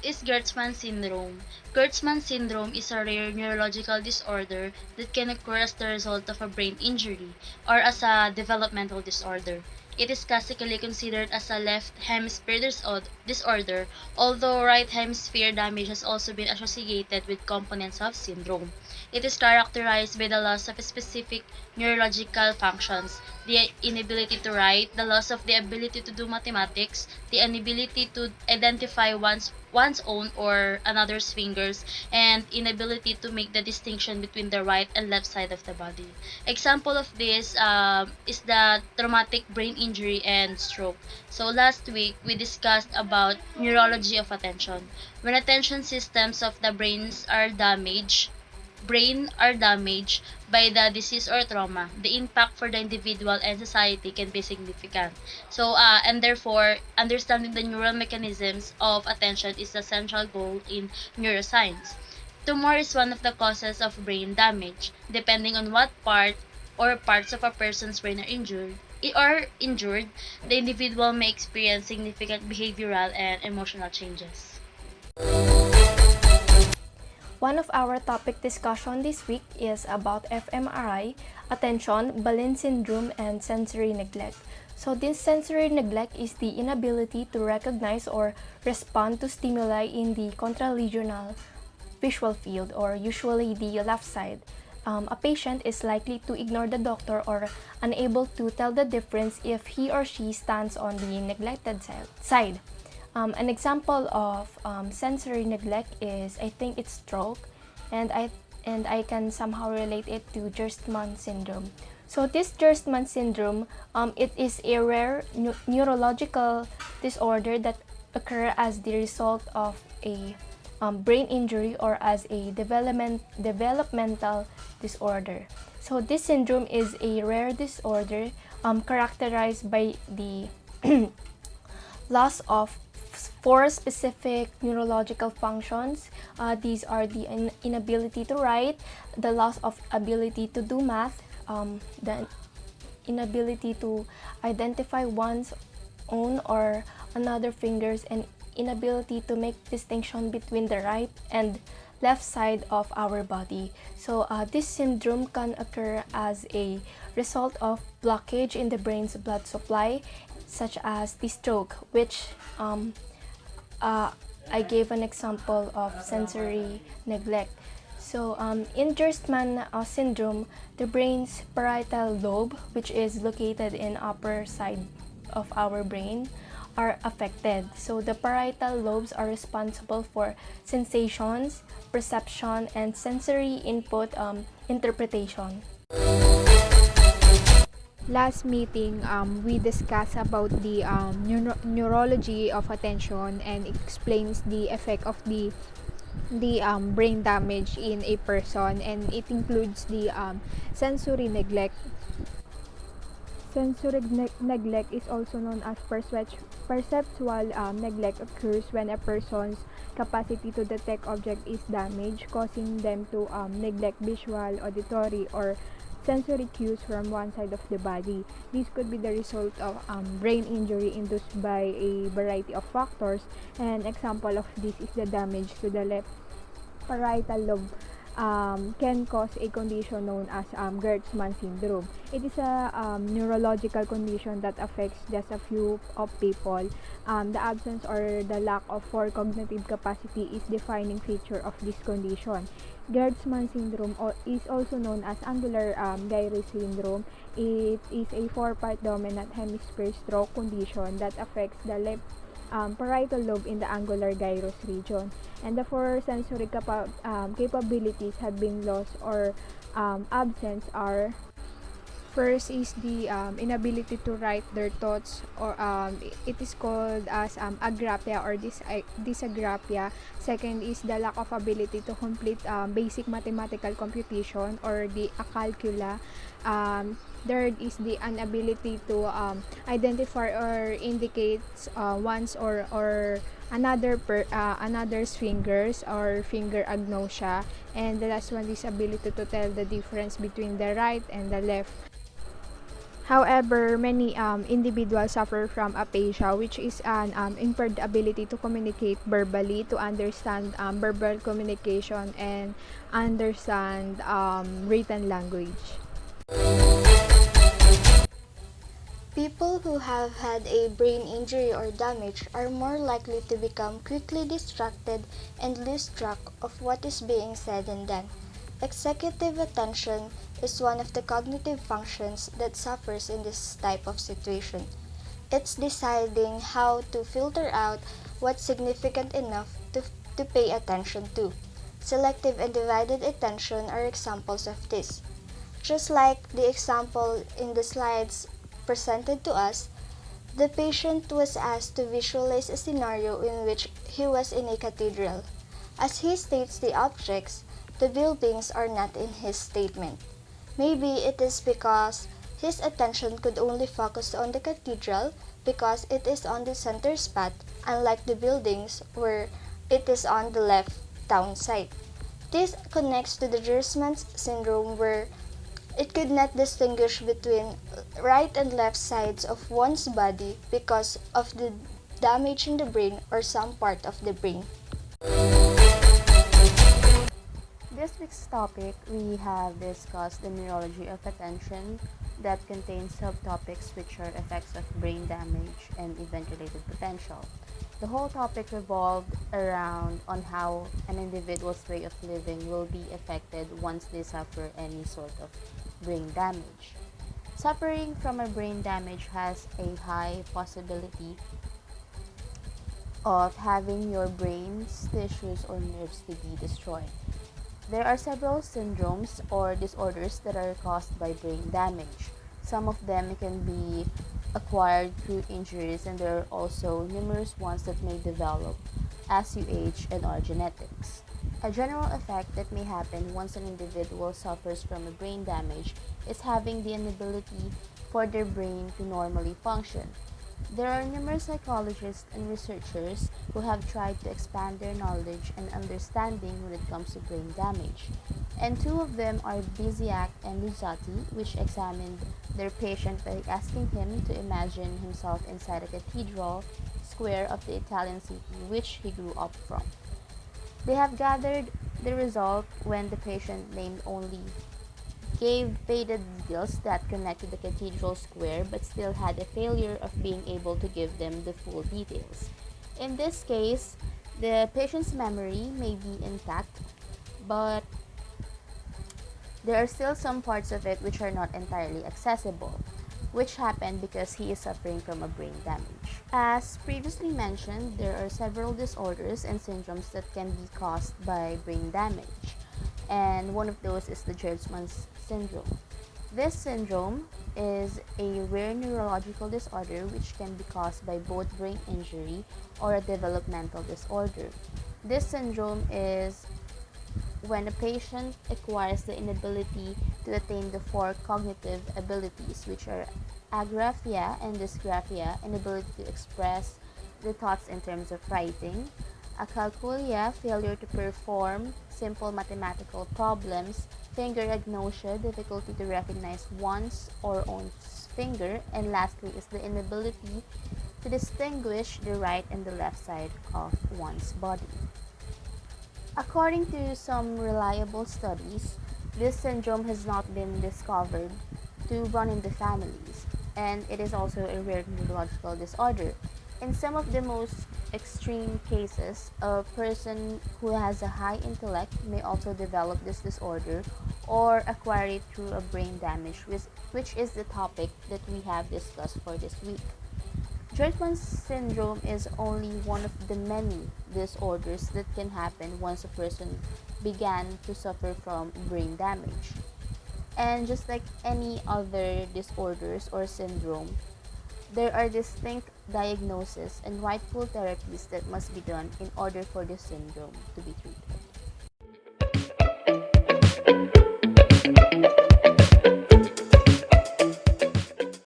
is Gertzmann syndrome? Gertzmann syndrome is a rare neurological disorder that can occur as the result of a brain injury or as a developmental disorder. It is classically considered as a left hemisphere disorder, although right hemisphere damage has also been associated with components of syndrome. It is characterized by the loss of specific neurological functions, the inability to write, the loss of the ability to do mathematics, the inability to identify one's own or another's fingers, and inability to make the distinction between the right and left side of the body. Example of this is the traumatic brain injury and stroke. So last week we discussed about neurology of attention. When attention systems of the brain are damaged by the disease or trauma, the impact for the individual and society can be significant. So, and therefore, understanding the neural mechanisms of attention is a central goal in neuroscience. Tumor is one of the causes of brain damage. Depending on what part or parts of a person's brain are injured, the individual may experience significant behavioral and emotional changes. One of our topic discussion this week is about fMRI, attention, Balin syndrome, and sensory neglect. So this sensory neglect is the inability to recognize or respond to stimuli in the contralegional visual field, or usually the left side. A patient is likely to ignore the doctor or unable to tell the difference if he or she stands on the neglected side. An example of sensory neglect is, I think it's stroke, and I can somehow relate it to Gerstmann syndrome. So this Gerstmann syndrome, it is a rare neurological disorder that occur as the result of a brain injury or as a developmental disorder. So this syndrome is a rare disorder characterized by the loss of four specific neurological functions. These are the inability to write, the loss of ability to do math, the inability to identify one's own or another fingers, and inability to make distinction between the right and left side of our body. So this syndrome can occur as a result of blockage in the brain's blood supply, such as the stroke, which I gave an example of sensory neglect. So in Gerstmann syndrome, the brain's parietal lobe, which is located in upper side of our brain, are affected. So the parietal lobes are responsible for sensations, perception, and sensory input interpretation. Last meeting, we discussed about the neurology of attention and explains the effect of the brain damage in a person, and it includes the sensory neglect. Sensory neglect is also known as perceptual neglect. Occurs when a person's capacity to detect object is damaged, causing them to neglect visual, auditory, or sensory cues from one side of the body. This could be the result of brain injury induced by a variety of factors. An example of this is the damage to the left parietal lobe can cause a condition known as Gertzmann syndrome. It is a neurological condition that affects just a few of people. The absence or the lack of cognitive capacity is defining feature of this condition. Gertzmann syndrome is also known as angular gyrus syndrome. It is a four-part dominant hemisphere stroke condition that affects the left parietal lobe in the angular gyrus region, and the four sensory capabilities have been lost or absent are: first is the inability to write their thoughts, or it is called as agraphia or dysagraphia. Second is the lack of ability to complete basic mathematical computation or the acalcula. Third is the inability to identify or indicate one's or another's fingers, or finger agnosia. And the last one is ability to tell the difference between the right and the left However, many individuals suffer from aphasia, which is an impaired ability to communicate verbally, to understand verbal communication, and understand written language. People who have had a brain injury or damage are more likely to become quickly distracted and lose track of what is being said and done. Executive attention is one of the cognitive functions that suffers in this type of situation. It's deciding how to filter out what's significant enough to pay attention to. Selective and divided attention are examples of this. Just like the example in the slides presented to us, the patient was asked to visualize a scenario in which he was in a cathedral. As he states the objects, the buildings are not in his statement. Maybe it is because his attention could only focus on the cathedral because it is on the center spot, unlike the buildings where it is on the left down side. This connects to the Gerstmann's syndrome where it could not distinguish between right and left sides of one's body because of the damage in the brain or some part of the brain. This week's topic, we have discussed the neurology of attention that contains subtopics which are effects of brain damage and event-related potential. The whole topic revolved around on how an individual's way of living will be affected once they suffer any sort of brain damage. Suffering from a brain damage has a high possibility of having your brain's tissues or nerves to be destroyed. There are several syndromes or disorders that are caused by brain damage. Some of them can be acquired through injuries, and there are also numerous ones that may develop as you age and are genetics. A general effect that may happen once an individual suffers from a brain damage is having the inability for their brain to normally function. There are numerous psychologists and researchers who have tried to expand their knowledge and understanding when it comes to brain damage. And two of them are Biziak and Luzzati, which examined their patient by asking him to imagine himself inside a cathedral square of the Italian city which he grew up from. They have gathered the result when the patient named only gave faded details that connected the cathedral square but still had a failure of being able to give them the full details. In this case, the patient's memory may be intact, but there are still some parts of it which are not entirely accessible, which happened because he is suffering from a brain damage. As previously mentioned, there are several disorders and syndromes that can be caused by brain damage, and one of those is the Gerstmann's syndrome. This syndrome is a rare neurological disorder which can be caused by both brain injury or a developmental disorder. This syndrome is when a patient acquires the inability to attain the four cognitive abilities, which are agraphia and dysgraphia, inability to express the thoughts in terms of writing, acalculia, failure to perform simple mathematical problems, finger agnosia, difficulty to recognize one's or own finger, and lastly is the inability to distinguish the right and the left side of one's body. According to some reliable studies, this syndrome has not been discovered to run in the families, and it is also a rare neurological disorder. In some of the most extreme cases, a person who has a high intellect may also develop this disorder or acquire it through a brain damage, which is the topic that we have discussed for this week. Gerstmann's syndrome is only one of the many disorders that can happen once a person began to suffer from brain damage. And just like any other disorders or syndrome, there are distinct diagnoses and rightful therapies that must be done in order for this syndrome to be treated.